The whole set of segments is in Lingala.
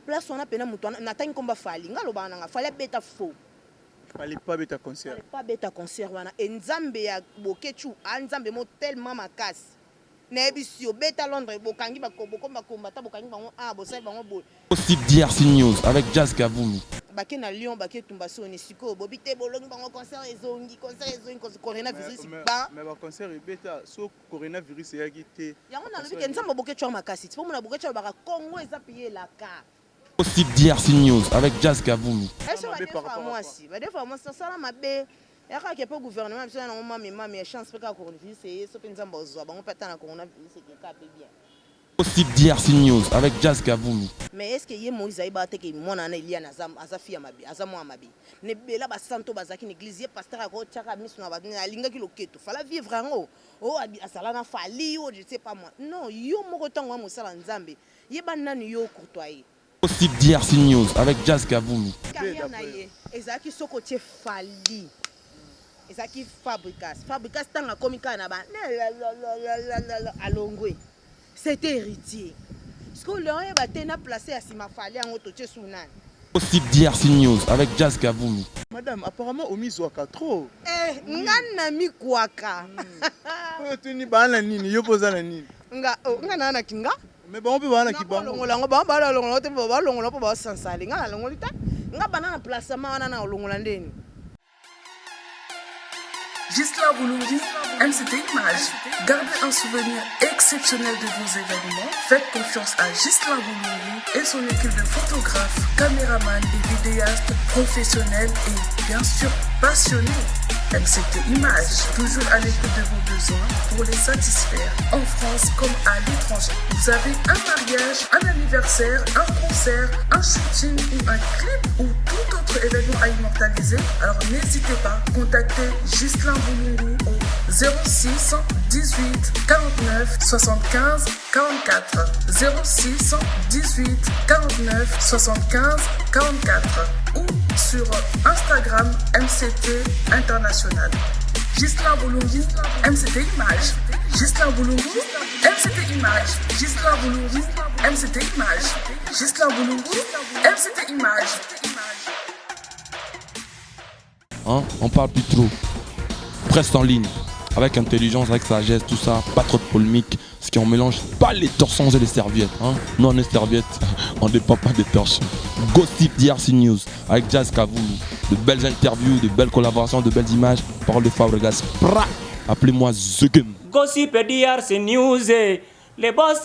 place on a pena mutu natangi komba fali ngaloba nanga fali beta faux fallait pas beta concert. Fallait pas beta concert wana enzambe ya bokechu anzambe mo tellement makasi nebisio beta Londres bokangi bakoboko bakombata bokangi bango bosai bango bo Gossip DRC News avec Jazz Kavumu. Bake na Lyon bake tumbaso ni siko bobite bolongi bango concert ezongi coronavirus ba mais ba concert beta so coronavirus yaki te yango na lobi ke nzambe bokechu makasi tipo mona bokechu baka Congo eza payé la ka. Gossip DRC News avec Jazz Kavumu. Est-ce que moi si ba defa moi ça la mabe yaka ke pas gouvernement biso na mama chance pe ka coronavirus c'est so pe nzambe ozwa bango pata na coronavirus c'est ka pe bien. Gossip DRC News avec Jazz Kavumu. Mais est-ce que yé Moïse aïba te ke mona na Elia na azafi mabe azamo mabe ne bela ba santo bazaki l'église ye pasteur a ko tchaka miso na ba linga ki loketo fala vivre ngo asala na fali je sais pas moi non yo moko tango mo sala nzambe ye ba nani yo courtoyer. Gossip DRC News avec Jazz Kavumu. Carrière na ye ezaki soko tie fali ezaki fabricas tanga komika na ba alongwe c'était héritier. Ce que l'on a placé à Simafali en auto Tchesounan. Gossip DRC News avec Jazz Kavumu. Madame, apparemment, au Mizouaka trop. Ngana mi kwaka. Tu ni bana nini, yo posa na nini. Ngana na kinga. Mais bon, on peut voir na kibango. Longola ba longola te ba longola po ba sansali. Ngana longolita. Nga banana placement wana na longola ndeni. Gisela Boulungi, MCT Image. Gardez un souvenir exceptionnel de vos événements. Faites confiance à Gisela Boulungi et son équipe de photographes, caméramans et vidéastes professionnels et bien sûr passionnés. MCT Image, toujours à l'écoute de vos besoins pour les satisfaire en France comme à l'étranger. Vous avez un mariage, un anniversaire, un concert, un shooting ou un clip ou tout autre événement à immortaliser, alors n'hésitez pas, contactez Gisela Boulungi au 06 18 49 75 44 06 18 49 75 44 ou sur Instagram MCT International. Gisela Boulungi, MCT Image. Gisela Boulungi, MCT Image. Gisela Boulungi, MCT Image. Gisela Boulungi, MCT Image. Hein? On parle plus trop. Presse en ligne. Avec intelligence, avec sagesse, tout ça. Pas trop de polémique. Ce qui on mélange pas les torsons et les serviettes. Hein? Nous on est serviettes. On ne dépend pas des torsions. Gossip DRC News avec Jazz Kavumu. De belles interviews, de belles collaborations, de belles images. Parole de Fabregas. Appelez-moi Zegem. Gossip DRC News. Les boss,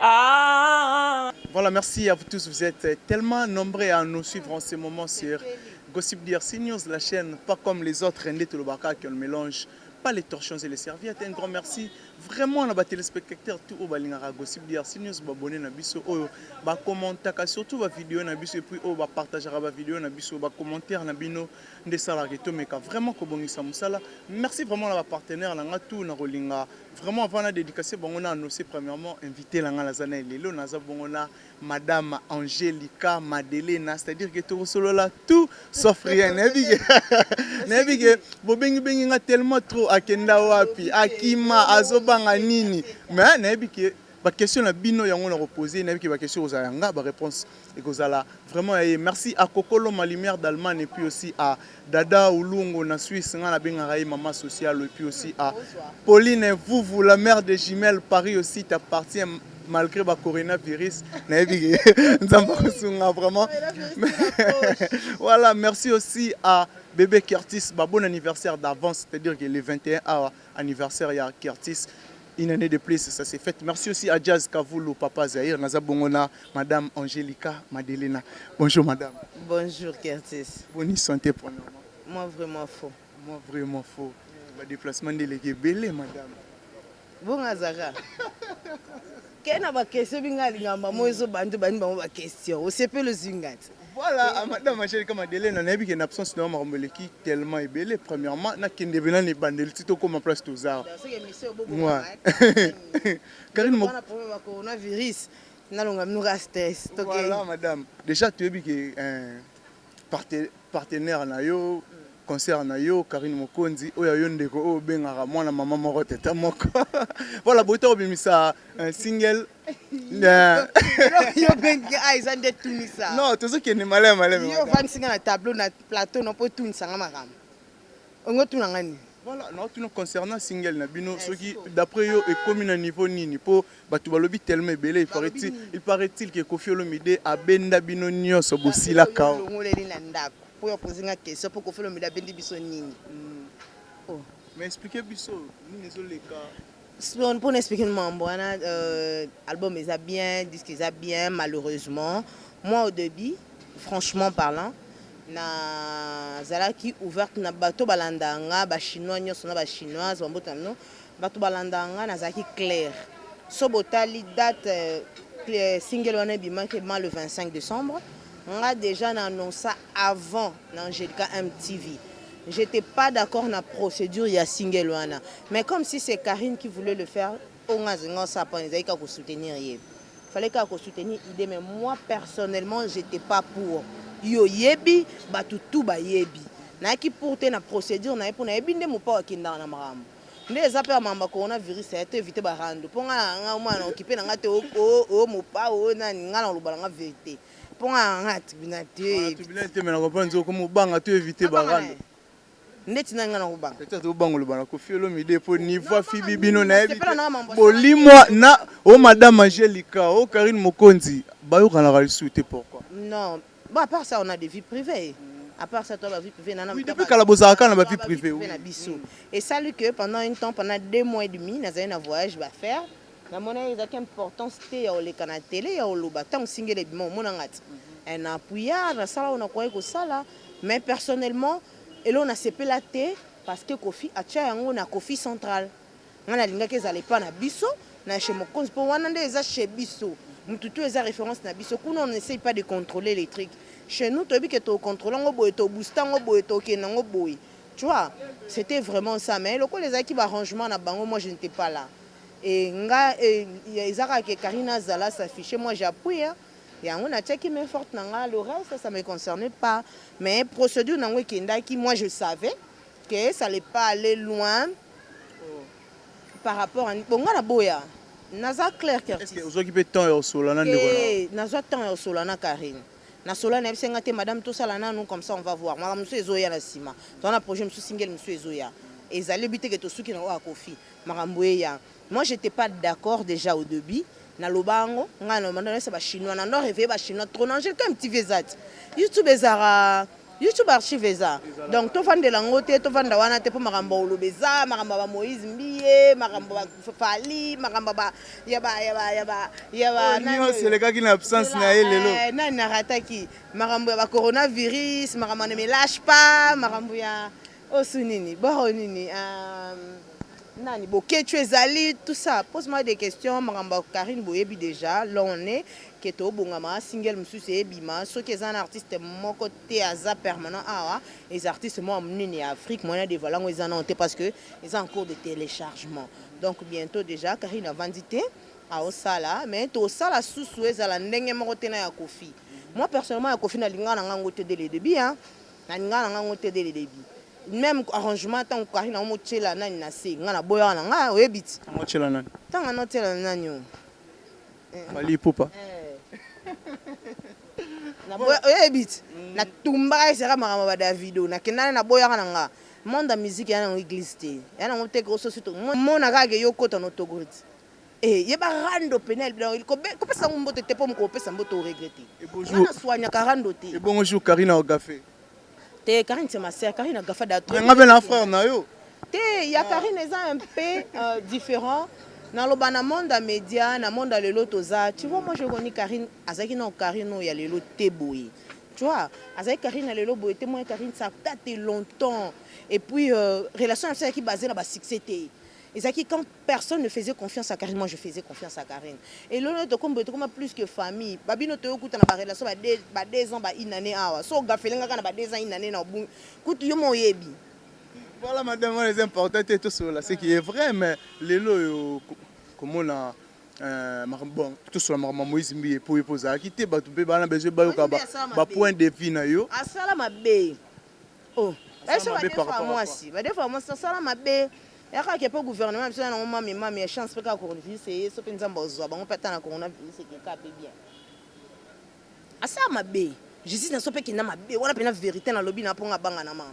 ah. Voilà, merci à vous tous. Vous êtes tellement nombreux à nous suivre en ce moment sur Gossip DRC News, la chaîne, pas comme les autres, Ndé Tolobaka qui ont le mélange, pas les torchons et les serviettes. Un grand merci vraiment à nos téléspectateurs, tout au Balingara Gossip DRC News, abonnez à biso, commenter, surtout la vidéo na biso et puis partager la vidéo na biso, commentaire na bino, des salariés, vraiment kobongi samusala. Merci vraiment à la partenaire, na tout na rolinga. Vraiment avant la dédicace, on a annoncé premièrement invité la zana lelo naza bongona Madame Angelica Madelena, c'est-à-dire que tout solo là tout sauf rien. Nebige bobengi bengi nga tellement trop akenda wapi akima azobanga nini mais nebige ba question na bino yango na reposer nebige ba question aux ayanga ba réponse et kozala vraiment merci à Kokolo ma lumière d'Allemagne et puis aussi à Dada Ulungo na Suisse nga na benga rai maman sociale et puis aussi à Pauline vous la mère de Jumelles Paris aussi t'appartient malgré le coronavirus. Vraiment. Voilà, merci aussi à bébé Curtis, bon anniversaire d'avance, c'est-à-dire que le 21 anniversaire, il y a Curtis. Une année de plus, ça s'est fait. Merci aussi à Jazz Kavumu, Papa Zahir, Naza Bongona, Madame Angelica Madelena. Bonjour Madame. Bonjour Curtis. Bonne santé premièrement. Moi vraiment faux. Moi vraiment faux. Le déplacement délégué belé Madame. Bon Azara. Quelle est la question? Voilà, Madame Angelica Madelena, on a vu qu'une absence de Marmeleki tellement ébélé. Premièrement, on a qu'une devenant les bandels, c'est tout comme en place tous ça. Karine, mon coronavirus, nous stress. Voilà, Madame. Déjà, tu as vu que un partenaire, concert na yo Karine Mokonzi oyo yo ndeko oyo bengaka mwana mama moko teta moko voilà boto obimisa un single yo bengi aiza nde tunisa non tozokende malema yo vansinga na tableau na plateau no po tunisanga makambo ongo tunanga nini. Voilà, nous concernant single na bino soki d'après yo ekomi na niveau nini po batu balobi tellement belé il paraît-il que Koffi Olomide abenda bino nyonso bosila kao ngoleli na ndako po yo pozinga question po Koffi Olomide abendi biso nini. Oh mais expliquez biso nini ezoleka pour n'expliquer mambo album est bien, disque est bien, malheureusement moi au début franchement parlant na zalaki ouverte na bato balandanga ba chinois nyonso na ba chinoise bambota no bato balandanga na zaki clair so botali date single wana bimaki le 25 décembre nga déjà na annonça avant na Angelica MTV. J'étais pas d'accord na procédure ya single wana mais comme si c'est Karine qui voulait le faire on a zenga ça pas ezaki ka ko soutenir yé fallait ka ko soutenir idée mais moi personnellement j'étais pas pour yo yebi batutu ba yebi na ki porter na procédure na pour na yebi nde mopa wakinda na marambo nde eza pe mamba coronavirus a été évité ba rando ponga nga mwana okipe na ngate o mopa o na ngala lobala nga vérité ponga ngati binate tu binate mais na comprendre comme banga tu éviter ba rando ndeti na ngana kubanga peut-être bango lobana Koffi Olomide po niveau fibi bino na yebi bolimwa na o madame Angelica o Karine Mokonzi bayo kana souhaiter pourquoi non. Bon, à part ça, on a des vies privées. À part ça, toi, la vie privée, oui, depuis qu'elle a bossé à la vie privée. Et ça, que pendant un temps, pendant 2 mois et demi, nous avons un voyage à faire. La monnaie est importante, c'était au canal télé, au lobaton, on signe les bimons, on a un appuyard, on a quoi que ça là. Mais personnellement, et on a séparé la thé parce que Koffi a tché on a Koffi central. On a l'inga qu'ils allaient pas na biso, na chez mon compte pour on a des chez biso. Nous toutes les références na biso, on n'essaye pas de contrôler les trucs. Chez nous, tu as vu que tu contrôles, tu boostes, tu vois, c'était vraiment ça. Mais les équipes arrangement na bango, moi je n'étais pas là. Et Isaac et Karina Zala s'affichaient, moi j'appuie. Et on a checké mes fortes, le reste ça ne me concernait pas. Mais procédure moi je savais que ça n'allait pas aller loin par rapport à Bonga Boya. Naza clair que est-ce que vous occupez temps au solana de Naza temps au solana Karine. Na solana ebsengate madame tout ça là nous comme ça on va voir. Moi monsieur Ezoya na sima. Dans la projet monsieur single monsieur Ezoya. Et ils allaient biter que tout ce qui n'a pas Koffi. Maramboya. Moi j'étais pas d'accord déjà au début. Na lobango ngana mandana c'est ba chinois na ndo rêver ba chinois trop non j'ai comme petit visat. YouTube ezara YouTube archive eza. Donc to vendre lango te to vendre wana te pour marambo lobeza, marambo ba Moïse Mbiye, marambo ba Fali, marambo ba yaba non c'est le gars qui n'a absence na lelo. Na narataki marambo ba coronavirus, marambo ne me lâche pas, marambo ya osunini, boronini nani boké tu es allé tout ça pose-moi des questions maramba Karine boyebi déjà là on est que to bongama single monsieur c'est bima ceux qui sont artistes mon côté aza permanent ah les artistes moi mnini Afrique moi des valango ils en ont parce que ils sont en cours de téléchargement donc bientôt déjà Karine a vendité à osala mais to sala sous ezala ndenge moko tena ya Koffi moi personnellement ya Koffi na linga na ngote dès le début hein na linga na ngote dès le début même arrangement tant que Karine on motela nani na se ngana boya na nga oyebiti motela nani tant na tela nani o mali popa na boya oyebiti na tumba sera marama ba Davido na kenana na boya na nga monde de musique yana en église te yana on te grosso surtout mona ka ke yokota no togoti yeba rando penel il ko pesa mbote te po mko pesa mbote o regretter et bonjour na soigna ka rando te et bonjour Karina Ogafé. Karine c'est ma sœur, Karine a gaffa d'atro. Un frère na yo. Il y a Karine est un peu différent. Dans le monde des médias, dans le monde de l'autoza, tu vois moi je connais Karine, azaki non Karine il y a le lot teboy. Tu vois, azaki Karine le lot boy, moi Karine ça date longtemps et puis relation avec qui basée dans la succès. Et ça qui quand personne ne faisait confiance à Karine, moi je faisais confiance à Karine. Et là comme plus que famille, babino te okuta na ba relation ba 2 ans ba une année awa. So gafelenga kana ba 2 ans une année na bu. Kutu yo mo yebi. Voilà madame, les importants et tout cela, c'est qui est vrai mais les lots comment on a bon tout cela maman Moïse Mbiye pour poser à quitter ba tout be bana besoin ba yo ka ba point de vue na yo. Asala mabe. Oh Des fois, moi, ça m'a bé. Et quand il y a pas gouvernement, il y a une chance que le coronavirus c'est un coronavirus c'est bien. Ah ça m'a bé. Je dis dans ce pays qui n'a ma bé, on a la vérité dans le lobby n'a pas un bang en amant.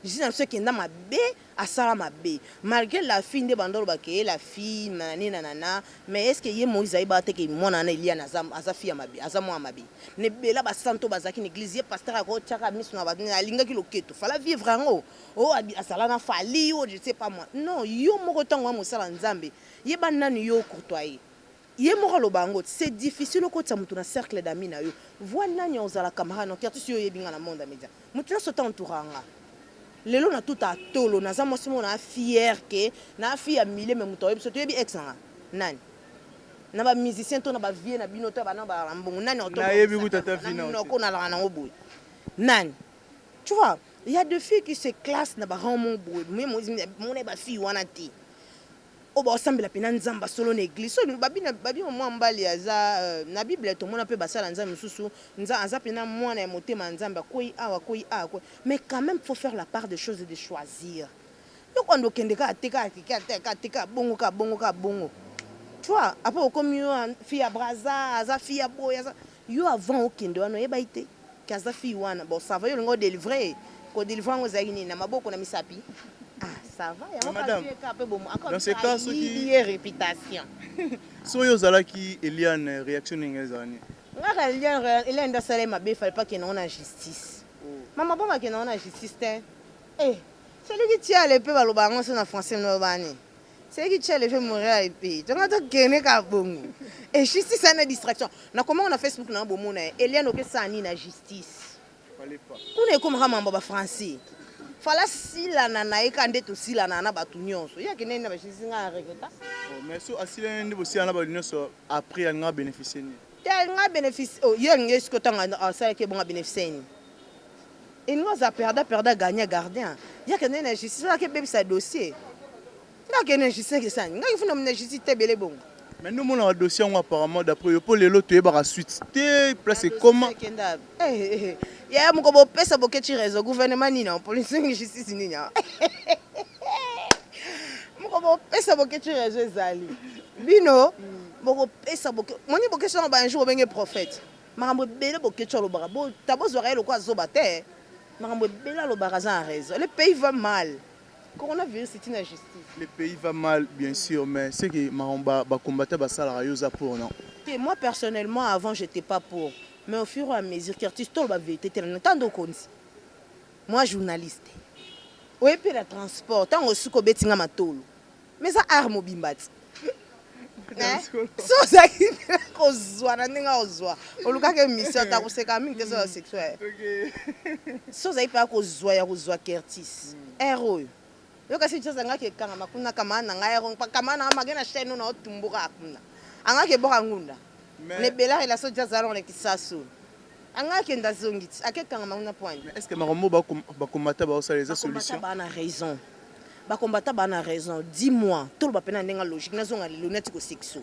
Je dis dans ce qui n'a ma bé, à ça ma bé. Malgré la fille de Bandol Baké, la fille, nanana, mais est-ce que y a Moïse Aïbate qui mon année il y a Nazam, Azafi à ma bé, Azamo à ma bé. Ne bela basanto bazaki l'église, pasteur à gauche, chaka mis sur la linga qui loqueto. Fallait vivre en haut. Oh, à Salana Fali, oh, je sais pas moi. Non, yo mo autant moi Moussala Nzambe. Yé banan yo courtoyer. C'est difficile au côté de cercle d'amis. Voilà, nous avons la camarade, nous avons la monde média. Nous avons entouré. Les gens ont tout à tolo. Nous avons fier que nous fille à mille, mais nous avons excellent. Nan. Nous avons musicien, nous avons vie, nous avons nan. Tu vois, il y a deux filles qui se classent dans mon bout. Moi, mon fille, on a dit. Oba osambela pena nzamba solo na église so babi mo mbali aza na bible to mona pe basala nzamba susu nza pena mwana ya motema nzamba koi awa mais quand même faut faire la part des choses et de choisir yo kwando kendeka ateka bongo ka bongo tu vois après comme yo fille ya braza aza fille ya boya yo avant okende wana yeba ite kaza fille wana bon ça va yo ngo délivrer ko délivrer ngo zaki ni na maboko na misapi. Ah, ça va, madame, dans ce cas, il y a réputation. Si vous avez une réaction, il ne fallait pas qu'il y ait une justice. Maman, bon, qu'il y ait une justice. Celui qui tient l'épée, va le français. Celui qui tient l'épée, mourir à l'épée. Tu vas gagner un bon. Et justice, c'est une distraction. Comment on a Facebook, il y a une justice. On est comme un français. Fala sila na naika ndeto sila na batu nyonso ya kinene na bashisi nga regeta mais so asila ndi bosi na batu nyonso après nga bénéficier ni nga bénéfice oh ye ngesko ko tanga asala ke bon bénéficier ni ingo za perda gagner gardien ya kinene na justice la ke bebisa dossier nga kinene justice ke sani nga ifuna mna justice tebele bon mais nous mon dossier on apparemment d'après yo pour lelo to yeba suite te place comment ya muko bo pesa bokechi réseau gouvernement ni na police ni justice ni nya muko bo pesa bokechi réseau ezali bino boko pesa boke moni bokechi na ba un jour benge prophète makambo bele bokechi lo bara bo tabozo ra eloko azoba te makambo bela lo bara za réseau le pays va mal. Coronavirus c'est une injustice. Le pays va mal bien sûr mais c'est que maromba ba combattre ba sala yoza pour non. Moi personnellement avant j'étais pas pour. Mais au fur et à mesure, qu'artiste tout la vérité, tant de cons. Moi journaliste. Oui puis le transport, tant aussi qu'au betinga matolo. Mais ça arme au bimbat. So ça qui kozwa na ninga ozwa. Oluka ke mission ta kuseka mingi te so sexuel. OK. So ça ipa kozwa ya kozwa qu'artiste. Héros. Yo kasi tsa nga ke kanga makuna kama na nga yero kama na magena chaîne na otumbuka akuna. Anga ke boka ngunda. Mais bela ila so jaza lon kisasu. Anga ke ndazongiti akekanga makuna point. Est-ce que marombo ba combattre ba ça les solutions? Ba na raison. Ba combattre ba na raison. Dis-moi, tout ba pena ndenga logique na zonga le lunettes ko sexo.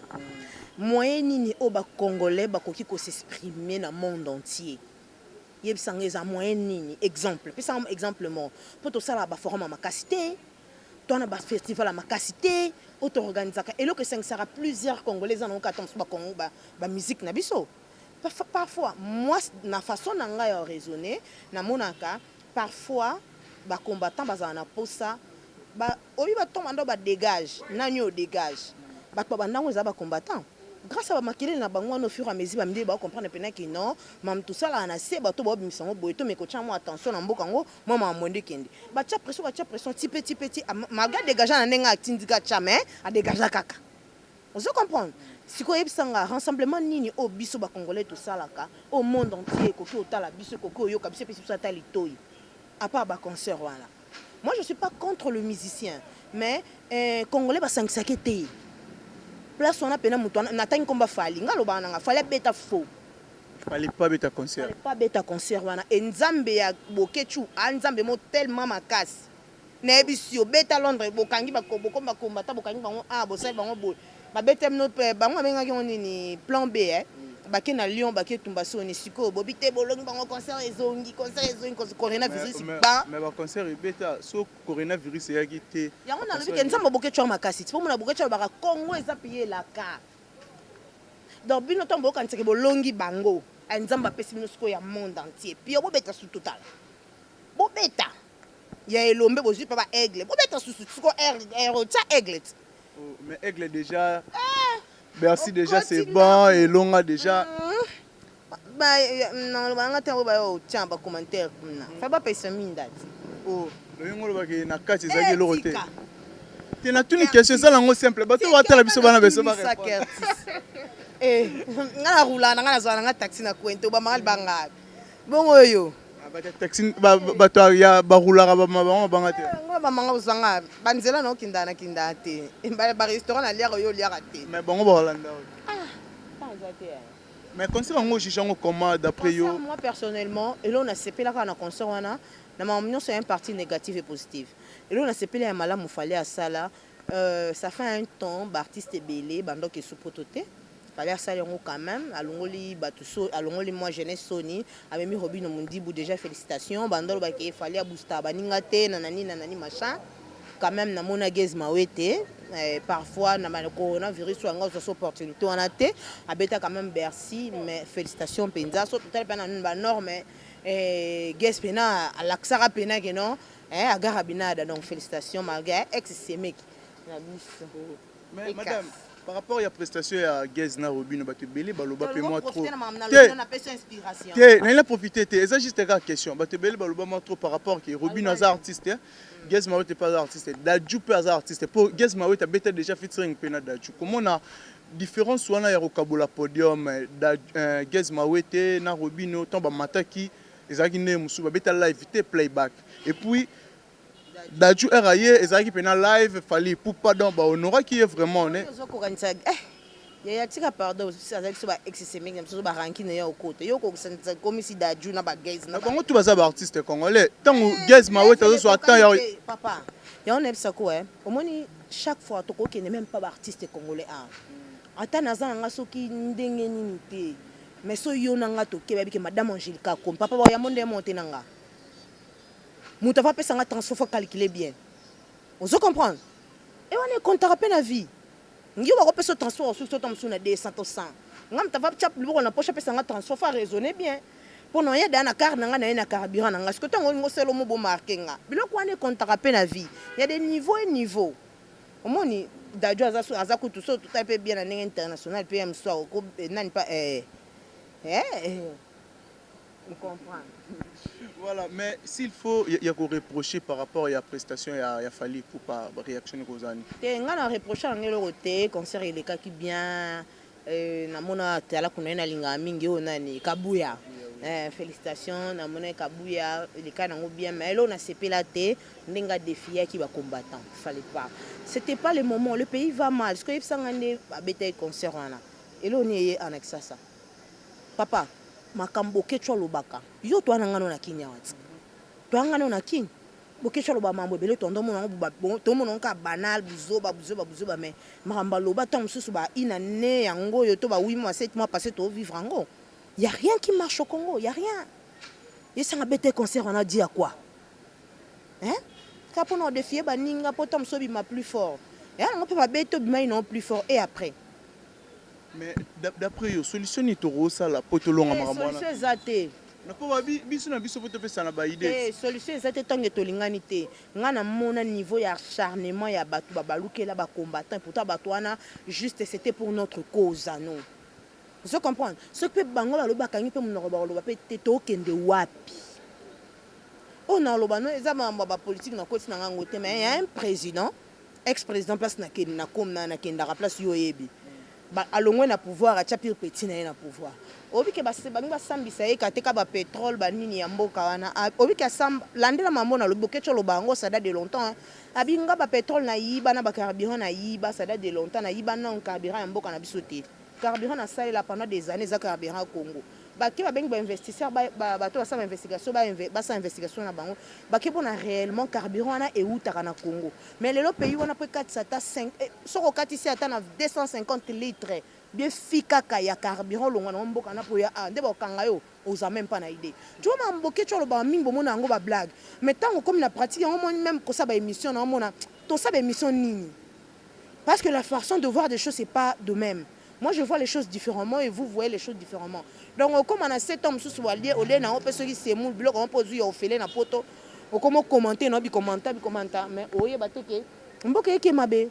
Moyen nini o ba congolais ba koki ko s'exprimer dans monde entier. Yebsanga za moyen nini exemple. Pesa exemple mo. Poto sala ba forum makasité. Tona ba festival à makasité, auto-organisaka. Et là que ça sera plusieurs Congolais en ont qu'attendre ba Congo ba musique na biso. Parfois moi na façon nanga ya raisonner na monaka parfois ba combattant bazana posa ba obi ba tomando ba dégage nanyo dégage. Ba ba nango za ba combattant. Grâce à makile na bango no fur et à mesure ba midi ba comprendre pena que non mam tout ça là na se ba to ba misango boyeto me ko tchamo attention na mboka ngo mama monde kende ba tia pression petit maga dégager na nenga tindika tchame a dégager kaka vous comprenez si ko yebsanga rassemblement nini o biso ba congolais tout ça là ka au monde entier ko ki otala biso ko yo ka biso biso atali toy à part ba concert voilà moi je suis pas contre le musicien mais congolais ba sankisakete place on a pena mutu natani komba fali ngalo bana nga fallait beta faux fallait pas beta concert wana enzambe ya bokechu anzambe mo tellement makasi na ebisio beta Londres bokangi bakomba komba ta bokangi bango bo sai bango bo ba beta no bango benga ki nini plan B Bake na Lyon, bake Tumbaso, on est siko, bobite bolongi bango concert ezongi, coronavirus ba. Mais ba concert ebeta, so coronavirus yaki te. Yango na lobi ke nzamba boke twa makasi, po mona boke twa baka Congo eza payé la ka. Donc bino tombo kantseke bolongi bango, nzamba pesi bino siko ya monde entier. Puis bobeta sous total. Bobeta. Ya elombe bozui pa ba aigle. Bobeta sous siko air tsa aigle. Mais aigle déjà. Bercy déjà c'est bon et Longa déjà. Bah non, on a tellement de tiens ba commentaire na. Fa ba pesa minda. Oh, le yongolo ba ke na kati ezaki lorote. Tu n'as une question ça lango simple. Ba to wa tala biso bana beso ba. Ngana roula ngana zwana nga taxi na kwento ba mal banga. Bongo yo. Ba taxi ba to ya ba roula ba mabanga banga te. Ba manga uzanga banzela no kindana kindate. Ba restaurant na liaro yo liara te. Mais bongo ba Hollanda. Mais concert ngo jichango comment d'après yo? Moi personnellement, et là on a sepé là quand on a concert wana, na ma opinion c'est un parti négatif et positif. Et là on a sepé là mala mu fallait à ça là. Ça fait un temps artiste belé bando ke sous-pototé. Fallait ça quand même alongoli batuso alongoli moi jeunesse Sony avec mi Robin Mondibou déjà félicitations bando ba ke fallait à booster baninga te nanani machin quand même na mona Gez Mawete parfois na mal coronavirus soit nga so opportunité on a te abeta quand même Bercy mais félicitations penza so total pena ba norme Gez pena alaxara pena que non à garabinada donc félicitations malgré ex semek na bis. Mais madame par rapport à la prestation à Gez na Robin ba te belé baloba pe moi trop. On a fait inspiration. Na profiter te eza juste une question ba te belé baloba moi trop par rapport que Robin az artiste Gez Mawete pas artiste Dadju pas artiste pour Gez Mawete beta déjà featuring pena Dadju comment on a différence wana ya rokabola podium Gez Mawete na Robin autant ba mataki ezaki ne musu ba beta live te playback et puis Dadju eraye ezaki pena live fallait pour pardon ba honora qui est vraiment né ya tika pardon ça ça ba excessivement même ba ranking ya okote yo ko senza comme si Dadju na ba Gez na bango tu baza ba artiste congolais tant Gez Mawete zo so temps ya papa ya on ebisa ko omoni chaque fois to ko ke même pas ba artiste congolais ata naza nga soki ndenge nini te mais so yo na nga to ke ba bi ke madame Angelica comme papa ba ya monde monter na nga muta va pesa nga transfert faut calculer bien on se comprendre et on est compte à peine la vie ngi ba ko pesa transfert sur tom suna 200 ngam ta va chap lu ko na poche pesa nga transfert faut raisonner bien pour non ya dana car nga na carburant nga ce que tango ngo selo mo bo marquer nga biloko on est compte à peine la vie il y a des niveaux et niveaux au moni Dadju aza ko tout ça tout un peu bien en international PM soir ko nani pas on comprend. Voilà, mais s'il faut, il y a qu'on reprocher par rapport à la prestation, il y a fallu pour pas réactionner aux années. On a reproché à l'autre concert il est qui bien, na mona tala kuna na linga mingi onani Kabuya. Félicitations, na mona Kabuya, il est quand bien, mais là on a sepé la tête, n'enga défier qui va combattant, fallait pas. C'était pas le moment, le pays va mal, parce que il s'engagé à bêter concert là. Et là on est en ça. Papa. Makambo ketchwa lobaka yo to anangano na kinya wati to angano na kin bo ketchwa loba mambo bele to ndomo na to mo nka banal buzoba mais makamba loba to msusu ba ina ne yango yo to ba 8 mois 7 mois passé to vivre ango y a rien qui marche au Congo y a rien et ça ngabete concert on a dit à quoi kapo na défier ba ninga poto msobi ma plus fort et on peut pas beto bima non plus fort et après. Mais d'après la solution est au ça la potolonga maramwana. Solution exacte. Na po babi biso na biso poto pesa na ba idée. Solution exacte tangue tolingani te. Ngana mona niveau ya acharnement ya batu babalukela ba combattant pourtant batu wana juste c'était pour notre cause non. Vous comprenez? Ce que bango ba loba kangi pe munoko ba loba pe te to kende wapi. On a loba no ezama ba politique na koti na ngote mais il y a un président ex-président place na kenda na comme na kenda ra place yo yebi. Alongwe na pouvoir a pire petit na pouvoir obi ke ba sambisa e kateka ba pétrole ba nini ya mboka wana obi ke landela mambo na loboke cholo bango ça date de longtemps abinga ba pétrole na yiba na ba carburant na yiba ça date de longtemps na yiba na carburant ya mboka na bisote carburant na sale la pendant des années za carburant Congo ba ke ba bengi ba investisseur ba to sa investigation ba sa investigation na bango ba ke bona réellement carburant na e utaka na Congo mais le pays wana peut 4 sata 5 soko katisi ata na 250 litres bien fikaka ya carburant longa na mboka na po ya ande ba kanga yo oza même pas na idée tu vois mboke tu lo ba mingi bomona yango ba blague mais tant comme na pratique yango même ko sa ba émission na mona to sa ba émission nini parce que la façon de voir des choses c'est pas de même. Moi je vois les choses différemment et vous voyez les choses différemment. Donc comme on a 7 hommes sous walier au lieu na on peut se qui c'est moule bloc on pose yo ofele na poto o comment commenter no bi commenter mais oye ba teke mboka yeke mabe.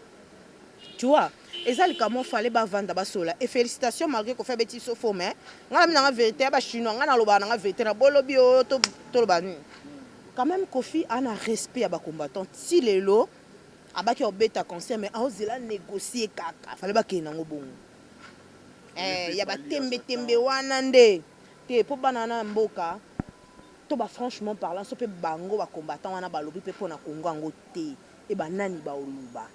Tu vois, et ça, il fallait vendre basola. Et félicitations malgré qu'on fait des petits faux, mais on a la vérité, chinois, on a la vérité, quand même, Kofi a un respect à les combattants. Si les lots, à qui ont bêta concert, mais on a négocié kaka. Fallait qu'il y ait un bon. Il y a des tembe wanande. Te pour banana mboka. To ba franchement parlant, so pe bango ba combattant wana ba lobi pe pona Congo ngo te. Et ba nani ba oluba.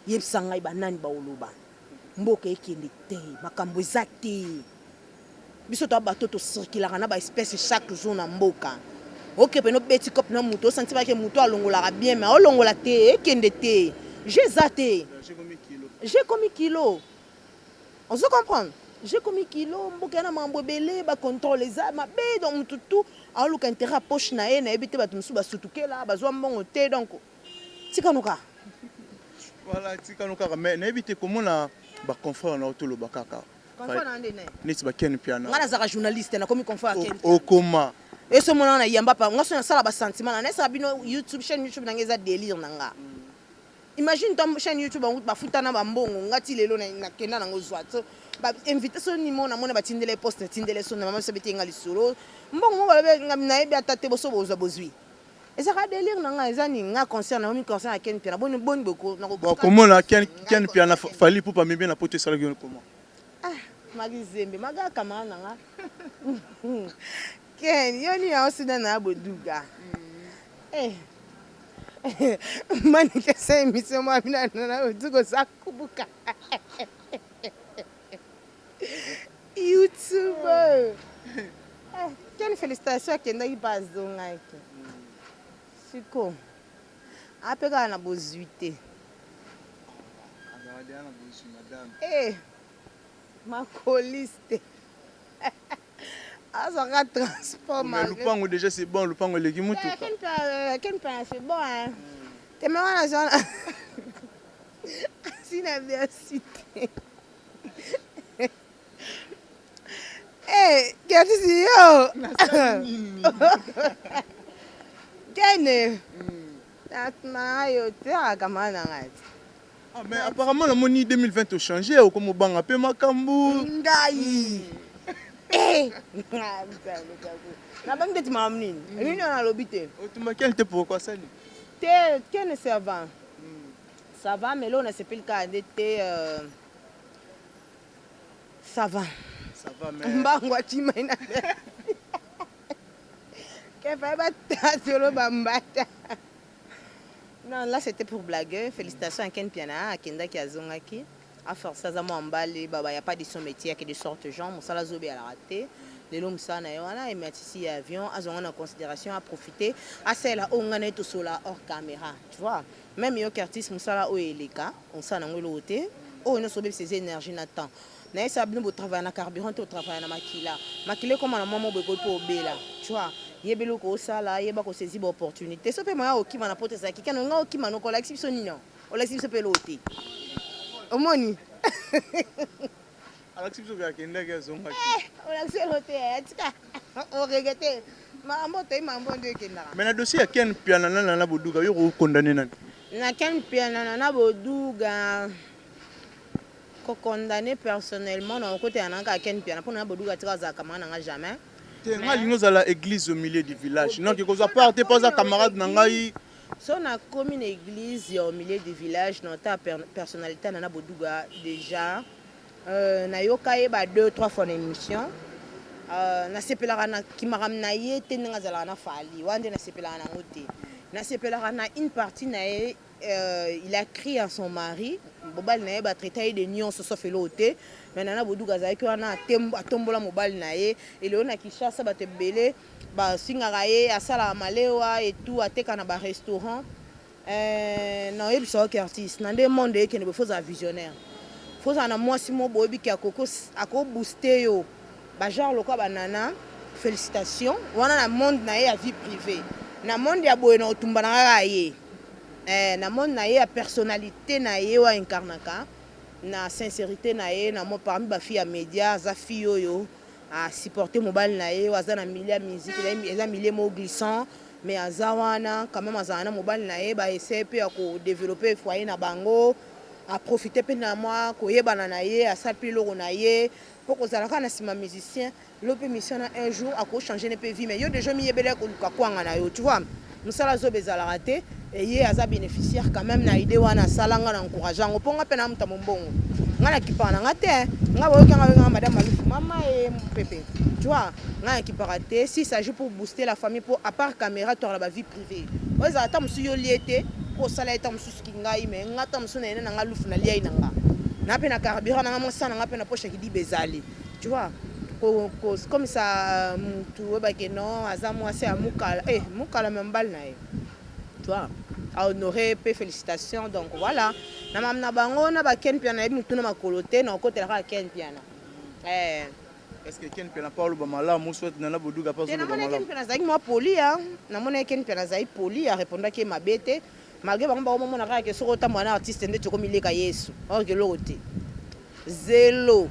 Yeb sangai banani ba oluba mboka ekende te makambo eza te biso to bato to circuler na ba espèce chaque jour na mboka OK pe no beti cop na muto senti ba ke muto alongola bien mais olongola te ekende te j'ai commis kilo on se comprend j'ai commis kilo mboka na mambo belé ba contrôler ça ma be donc tout en lu ka intérêt poche na e na ebite ba tumsu ba sutukela ba zo mbongo te donc tikanuka. Voilà, tikanoka mais n'évitez comment la ba confort na otolo bakaka. Confort na ndene. Niti ba ken piana. Ngana za journaliste na komi confort ken. O comment. Et ce moment na yamba pa ngaso na sala ba sentiment na sa bino YouTube chaîne YouTube na ngeza délire nanga. Imagine ton chaîne YouTube ba futa na ba mbongo ngati lelo na kenda na ngozwa. Ba invitation ni mona mona ba tindele post tindele so na mama se betenga lisolo. Mbongo ba be na yebi atate boso bozo bozwi. Et ça va délire nanga ezani nga concert na mi concert à Ken Piana bonne boko na ko comment la Ken Piana fali pour pas me bien na pote sala comment magizembe maga kama nanga Ken yoni ya osida na boduga mani ke sa émission moi bina na odugo sakubuka YouTube Ken félicitations kenda ki base zonga ke Siko. Apeka na bozuite. Ma coliste. Azaka transport ma. Le pango déjà c'est bon, le pango le kimutu. Quel pain c'est bon hein. T'es même la zone. Si na bien cité. Qu'est-ce que yo? Kene. Mais apparemment la monnaie 2020 a changé ou comme banga pe makambu. Ngai. Na bang de mamni. Ni na lobité. Otuma quel te pourquoi ça ni? Te Kene servant. Ça va mais là on a c'est plus le cas de ça va. Ça va mais Mbangwa chimaina. Non, là c'était pour blaguer. Félicitations à Ken Piana, à Kenda qui a zongaki. À force ça m'a emballé, il n'y a pas de son métier qui de sorte gens, mon salaire zobé à la raté. Les longs ça na yona et mettre ici avion, à en considération à profiter. À celle là on gagne tout cela hors caméra, tu vois. Même yo artiste mon salaire au eleka, on ça na ngolo hoté. Oh no sobé ses énergies na temps. Na ça bien beau travail na carburant, au travail na makila. Makila comme na maman beko pour bela, tu vois. Yebelo ko sala yeba ko saisir opportunité so pe moya okima na pote za kikano nga okima no ko la exhibition nino o la exhibition pe loté omoni à l'exhibition ya kenda ke zonga o la exhibition loté atika o regete mambo te mambo ndio kenda mais na dossier ya Ken Piana na boduga yo ko condamner nani na Ken Piana na boduga ko condamner personnellement na côté ananga Ken Piana pour na boduga tika za kama na jamais. Nous à l'église au milieu du village. Non, que vous apportez pas à camarade Nangaï. Si on a comme une église au milieu du village, notre personnalité Nana Boduga déjà. Na yokaye ba 2-3 fois l'émission. Na sepelarana qui m'a ramené tenanga zalana fali. Wande na sepelarana ngote. Na sepelarana une partie na il a crié à son mari. Bobal na ba traiter de nuances sauf l'autre. Maintenant boduga za ko na atombola mobile na ye et le on a Kinshasa ba tebele ba singaka ye asala malewa et tout ateka na ba restaurant non et so artiste na des monde qui ne faut un visionnaire faut na mwasi mo boyebi ki ako booster yo ba genre lokwa banana félicitations wana na monde na ye ya vie privée na monde ya boye na otumba na kaka ye na monde na ye ya personnalité na ye wa incarnaka na sincérité na ye na mo parmi ba fille ya média aza fille oyo a supporter mobile na ye aza na milieu ya musique eza milieu mo glissant mais aza wana quand même aza na mobile na ye ba essayer pe ya ko développer foyer na bango a profiter pe na moi koyebana na ye asala pe loko na ye po kozalaka na sima musicien lope mission na un jour ako changer ne pe vie mais yo déjà mi yebele ko luka kwanga na yo tu vois musala zo bezala te et ye aza bénéficiaire quand même na idée wana salanga na encourageant ngo ponga pe na muta mbongo ngana kipana ngate ngabo kanga madame Malufu mama et pépé tu vois ngana kipara te si ça joue pour booster la famille pour à part caméra toi la vie privée oza ata musu yo liete ko sala eta musu kingai mais ngata musu na ene na Lufu na liai nanga na pe na carburant na mosana nga pe na poche ki di bezali tu vois comme ça tu vois que non aza moi c'est mukala mukala membal na tu vois à honorer pe félicitations donc voilà na mam na bango na ba ken piana e mutu na makolote na côté la ken piana est-ce que ken piana Paulo bamala mo souhaite na boduga pas na mona ken piana zaki moi poli hein na mona ken piana zaki poli a répondre que mabete malgré bango ba mona ka ke soko ta mwana artiste ndé to komileka Yesu or que lokote zéro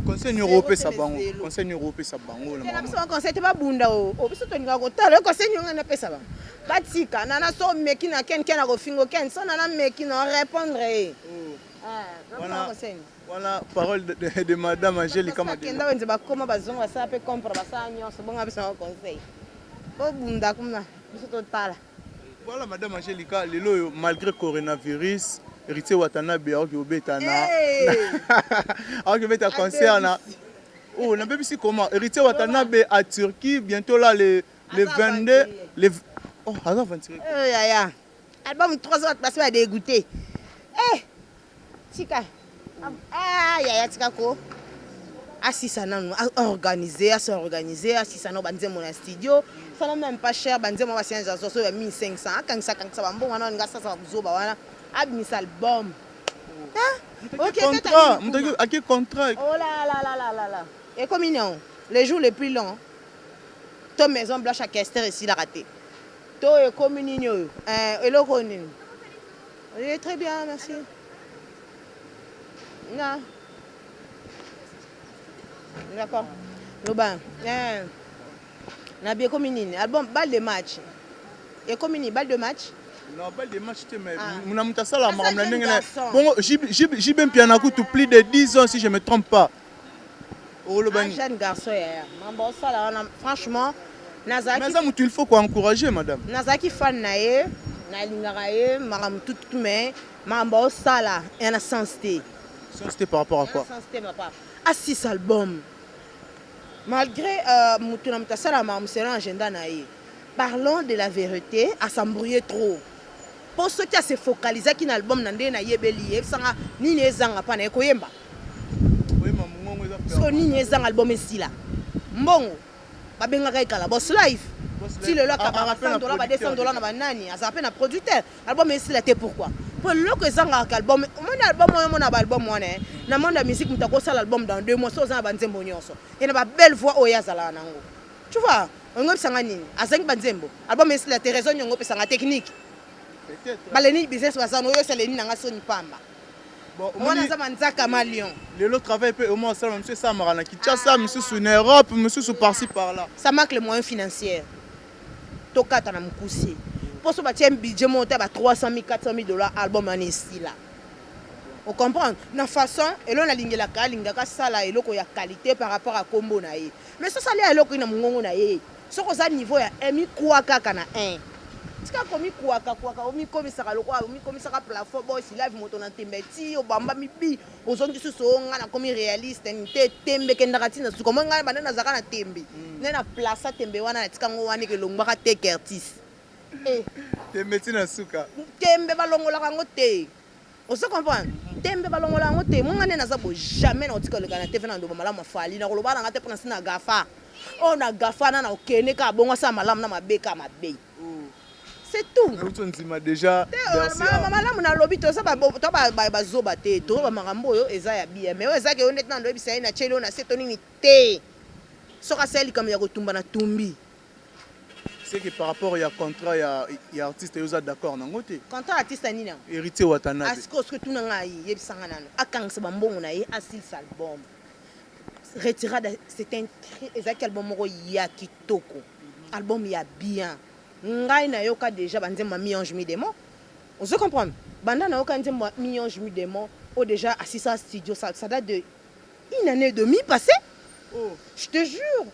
conseil européen sa bango conseil européen sa bango na maman conseil te ba bunda o biso to ninga ko tala conseil nyonga na pesa ba batika nana so meki na ken ako fingo ken so nana meki no répondre voilà parole de madame Angélique Mademba kenda wenze bakoma bazonga sa pe compre basa nyonso bonga bisa conseil bo bunda kuma biso to tala voilà madame Angélique lelo malgré coronavirus Héritier Watanabe aoki obetana aoki beta concert na oh na BBC comment Héritier Watanabe à Turquie bientôt là le 22 les oh à 23 ya album 3 heures passé à dégoûter tika ya tika ko assisa nanu organiser à s'organiser assisa no banze mon studio ça n'a même pas cher banze mo ba 500 so ya 1500 quand ça bambo wana ngasa sa buzoba wana abmis album OK à quel contrat oh là et comme mignon les jours les plus longs ton maison blanche à Kester ici la raté to et comme mignon et le connait oui très bien merci non d'accord le ban na bien comme mignon album balle de match et comme mignon balle de match non, pas des matchs, mais mon amour, ça là, bon, j'ai bien piano tout plus de 10 ans si je me trompe pas. Un jeune garçon, franchement, Nazaki. Mais ça, il faut quoi encourager, madame. Nazaki fan nae, na lingaraye, maram tout mais, mambo sala, et na sensité. Sensité par rapport à quoi? Sensité papa. À 6 albums. Malgré mutuna mutasala mam c'est un agenda nae. Parlons de la vérité, à s'embrouiller trop. Pour ceux qui se focalisent qui l'album nandé na yebeli sanga ni nezanga pa na koyemba. Oui maman so ni nezanga album ici là. Mbongo ba benga ka ikala boss live. Si le loc a $100 ba $200 na banani aza pe na producteur. Album ici là pourquoi? Pour le que zanga album mon album mon album moi na monde musique mutako sala album dans 2 mois so za banzembo nyonso. Et na ba belle voix oyazala nango. Tu vois? On a sanga nini azangi banzembo album ici là raison nyongo pe sanga technique. Baleni business bazano yo seleni nanga soni pamba. Bon, moi na manzaka malion. Le travail peut au moins ça monsieur Samara na Kinshasa, monsieur sous Europe, monsieur sous par-ci par-là. Ça manque les moyens financiers. Tokata na mkusi. Pour ça bâtir un budget monté à 300 000 400 000 $ album en ici là. On comprend na façon et là na lingela ka lingaka sala eloko ya qualité par rapport à combo na ye. Mais ça sali eloko ina mungongo na ye. Soko za niveau ya emi kwa kaka na 1. Tika komi kuaka omi komi saka lokwa omi komi saka plafond boy si live moto na tembeti obamba mibi ozongi susu nga na komi réaliste nte tembe kendaka tina suko monga banana zaka na tembe na place tembe wana na tika ngo wana ke longba ka te artiste tembe tina suka tembe balongola kango te oso comprendre tembe balongola kango te monga ne na zabo jamais na tika le kana TV na ndo malamu fali na koloba na ngate pona sina gafa on a gafa na okene ka bongo sa malamu na mabeka mabe c'est tout. On déjà. Malamu na lobby to ça bazoba te to ba makambo oyo eza ya bien mais oyo eza ke honnêtement lobi ça na chelo na seto nini te soka seli comme ya kotumba na tumbi. C'est que par rapport à contrat ya artiste yoza d'accord nango te. Contrat artiste nini na? Héritier Watanabe. Asko ce que tout nanga yi yebisanga nano akangisa bambongo na ye asil album. Retirada c'est un très exact album moko ya kitoko. Album ya bien. Ngai na yoka déjà banzemba Mionge mi démon. On se comprend. Banda na yoka nzemba Mionge mi démon au déjà assistant studio ça date de une année et demie passée. Oh, je te jure.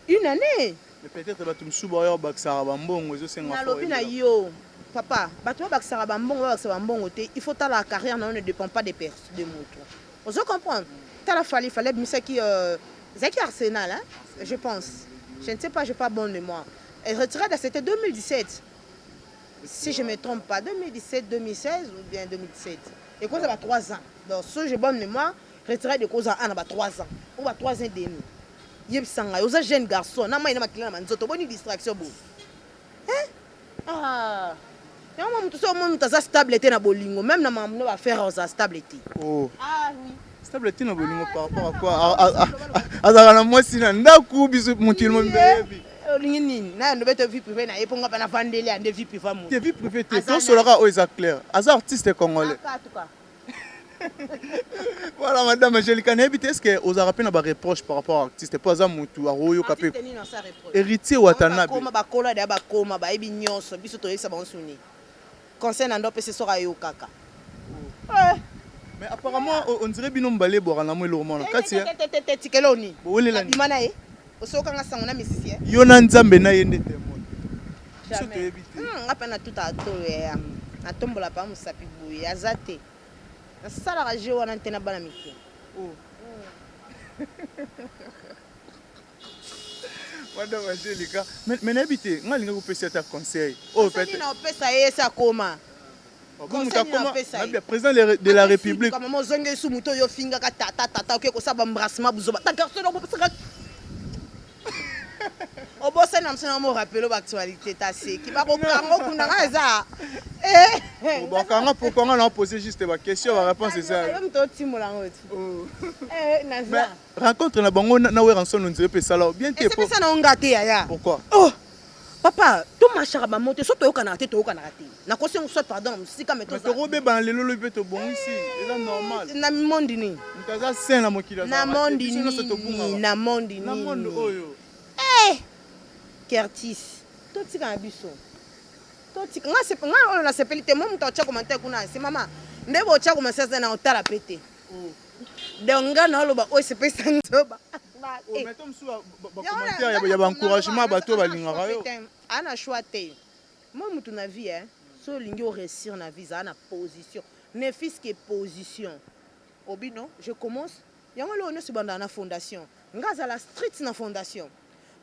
Une année. Mais peut-être batum suba baksara bambongo zo senga. Na lobi na yo. Papa, bato baksara bambongo te, il faut ta la carrière ne dépend pas des personnes de moto. On se comprend. T'as la fallait misaki Zaki Arsenal hein, je pense. Je ne sais pas, j'ai pas bonne mémoire. Elle retirée c'était 2017. Si je ne me trompe pas, 2017, 2016 ou bien 2017. Et quoi ça va 3 ans. Donc si j'ai bonne mémoire, retirée de cause à 3 ans. On va 3 ans et demi. Yeb sanga, yo jeune garçon, na maina makila na nzoto boni distraction bo. Hein? Ah. Ya mama mtu so mtu za stable na bolingo, même na mama no va faire za stable. Oh. Ah oui. Stable na bolingo par rapport à quoi? Azara na mwasi na ndaku biso mukilimo mbebi. Olingi nini? Na ndo beto vie privée na yeponga pa na vandele ande vie privée mu. Vie privée te, to solaka o eza clair. Aza artiste congolais. Ah, tout cas. Voilà, madame Angélica, est-ce que vous avez un reproche par rapport à l'artiste? Pas à Moutou, à Royo, Capé. Héritier Watanabe. Mais apparemment, on dirait que nous allons boire un peu de monde. Ça la radio on antenne bana miki. Oh. Madame Angélica, mais n'habitez, nga linga kupesa ta conseil. Oh peut-être. Na pesa yesa koma. Comme ta koma, le président de la République. Comme mo zonge su muto yo finga ka tata ke ko saba embrassement buzoba. Ta garçon no pesa. O bossa na msana mo rappelo actualité ta se ki ba ko kango kuna nga za. Bon, quand pourquoi on a posé juste ma question, la réponse est ça. Mais rencontre na bango na we ranson on dirait ça là bien que pour ça na ngate ya. Pourquoi? Oh papa, to machara ba moto so to yokana te to yokana te. Na ko se pardon, si ka meto. Mais to robe ban lelo lo beto bon ici, c'est normal. Na monde ni. Nkaza sen na mokila. Na monde ni. Na monde ni. Na monde oyo. Curtis. To tika na biso. Nga on a sepeli te mo mta cha commentaire kuna c'est maman ndebo cha commencer na otala pete donc na loba o sepeli sanzoba o metom su ba commentaire ya ba encouragement ba to ba lingara yo ana choix te mo mutu na vie hein so lingi o réussir na vie ana position ne fils que position obino je commence yango lo no subanda na fondation nga za la street na fondation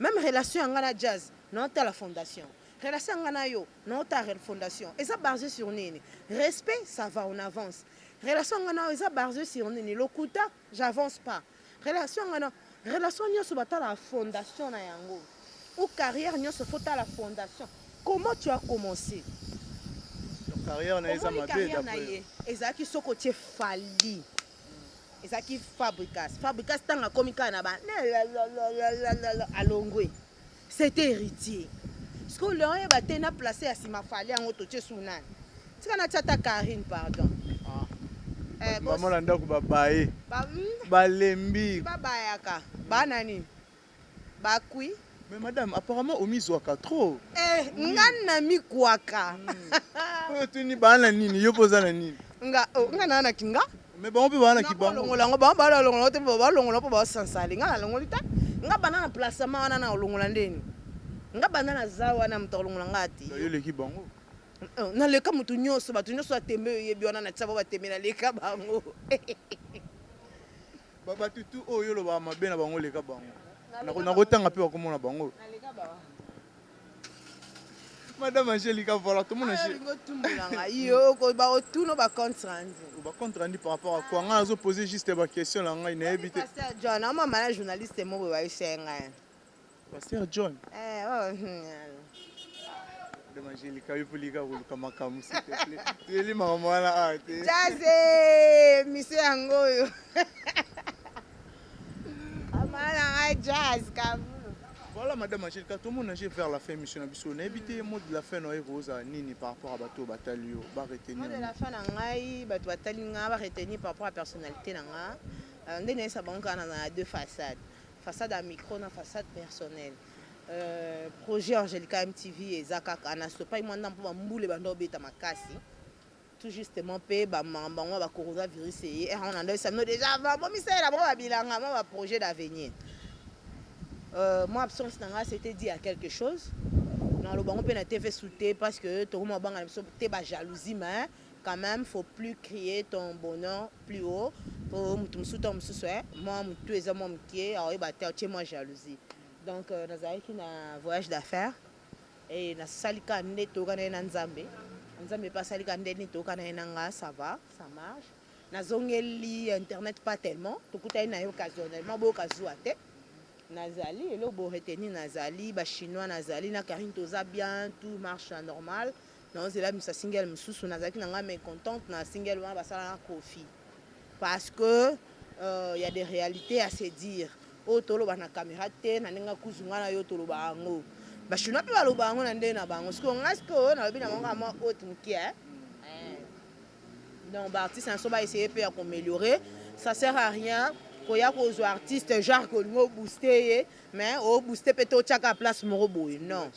même relation nga na jazz na la fondation. Relation nganayo, non ta fondation. Et ça basé sur nini. Respect, ça va, on avance. Relation nganayo, ça basé sur nini. Lokuta, j'avance pas. Relation nganayo, relation nyo se bata la fondation na yango. Ou carrière nyo se fota la fondation. Comment tu as commencé? La carrière na eza mabe d'après. Ezaki soko tie fali. Ezaki Fabricas. Fabricas tanga komika na ba. Alongwe. C'était héritier. Parce que l'on est placé à Simafali en auto tchesunan. C'est qu'on a tchata Karine, pardon. Maman landa ko babaye. Balembi. Babayaka. Banani. Bakui. Mais madame, apparemment au mizwaka trop. Ngana mi kwaka. Tu ni bana nini, yo poza na nini? Nga na kinga. Mais bon peut bana ki bango. Longola ba longola te ba longola po ba sansali. Nga longolita. Nga banana placement wana na longola ndeni. Nga banana zawa na mtolongola ngati. Yo leki bango. Na leka mutu nyoso batu nyoso atembe yebi wana na tsaba batembe na leka bango. Baba tutu oyo lo ba mabe na bango leka bango. Na kotanga pe bakomona bango. Na leka ba. Madame Angélica, voilà tout le monde. Yo ko ba otuno ba contrandi. Ba contrandi par rapport à quoi? Nga zo poser juste ba question là nga ina éviter. Pasteur John, ama mala journaliste mo ba isenga. Pasteur John. Madame Angélica, oui, pour les gars, vous comme un s'il te plaît. Tu es maman là. Jazz, monsieur Angoyo. Amala jazz comme. Voilà, Madame Angélica, tout le monde a vers la fin mission Nabiso. On a évité le mot de la fin Nini par rapport à Bateau Batalio, va retenir. Le mot de la fin, Bateau Batalio va retenir par rapport à la personnalité. On a deux façades. Façade à micro, et façade personnelle. Projet Angélica MTV et Zaka Anastopa, il m'a dit que je suis tout justement pe ba coronavirus et on a déjà un projet d'avenir. Moi absence c'était dit à quelque chose. Dans le banc on TV sauté parce que tout le monde a jalousie mais quand même faut plus crier ton bonheur plus haut pour me soutenir moi tout les hommes qui est moi jalousie. Donc nous avons un voyage d'affaires et na salika neto kana na nzambe. Nzambe pas salika neto kana na ça va, ça marche. Nazongeli internet pas tellement, tout kuta na occasionnellement bo kazuate. Nazali et le bo retenir nazali ba chinois nazali na Karine toza bien, tout marche normal. Non c'est là misa single mususu nazaki na nga mécontente na single wa ba sala na kofi. Parce que y a des réalités à se dire. O toloba na caméra te na ninga kuzunga na yo toloba ngo ba chinois pe baloba ngo na ndena bango siko ngasko na lobi na ngo ma haute mukie donc ba artiste en ba essayer pe à améliorer ça sert à rien ko ya ko zo artiste genre ko ngo booster mais o booster pe to chaka place moro boy non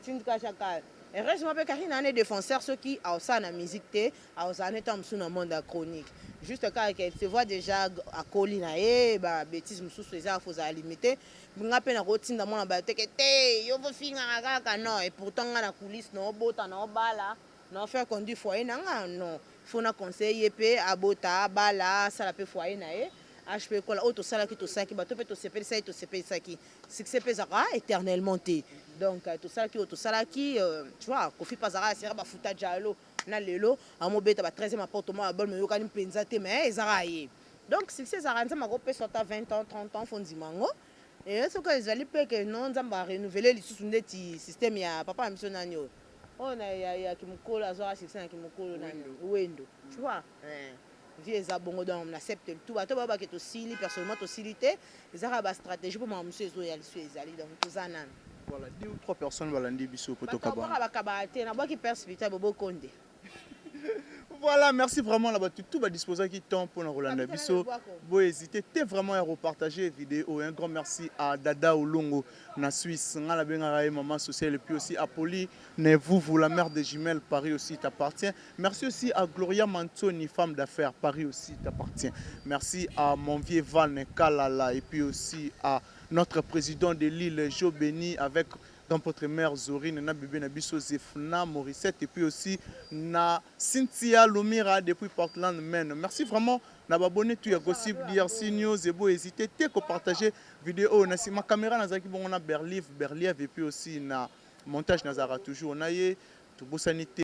tindika chaka heureusement pe Karine est défenseur ceux qui a ça na musique te a ça net en sous dans monde chronique juste quand elle se voit déjà à Colina et bah bêtise mususu les a faut limiter nga pe na rotinda mona ba teke te yo vo finga kaka non et pourtant nga na coulisse no bota no bala no faire conduire foyer na nga non faut na conseiller pe abota bala ça la pe foyer na e HP kola auto sala ki to saki ba to pe to sepeli ça qui succès pesera éternellement te donc tout ça qui auto sala qui tu vois kofi pasara sera ba futa jalo na lelo amobeta ba 13e appartement ba me yokani penza te mais ezaraye donc succès zaranza ma groupe sota 20 ans 30 ans fondi mango et ce que les alliés que non nzamba renouveler les sous ndeti système ya papa mission nanyo on a ya kimukolo azora succès na kimukolo na wendo tu vois vie eza bongo donc on accepte tout bato baba que to sili personnellement to silité ezara ba stratégie pour ma monsieur zo ya lisu ezali donc tozana. Voilà, 2 ou 3 personnes balandi biso poto kabana. Voilà, merci vraiment là-bas. Tout va disposer qui temps pour Rolanda Bisso. Vous hésitez vraiment à repartager la vidéo. Un grand merci à Dada Olongo, na Suisse, na maman sociale et puis aussi à Poli, vous la mère de Jumelles, Paris aussi t'appartient. Merci aussi à Gloria Mantoni, femme d'affaires, Paris aussi t'appartient. Merci à mon vieux Van Kalala et puis aussi à notre président de l'île, Jo Béni, avec dans votre mère Zorine, na bébé Nabiso Zefna, Morissette et puis aussi na Cynthia Lumira depuis Portland, Maine. Merci vraiment d'abonner tout à Gossip DRC News et vous hésitez à partager vidéo. Na ma caméra na zaki bon na Berliev et puis aussi na montage Nazara toujours on a tout beau sanité.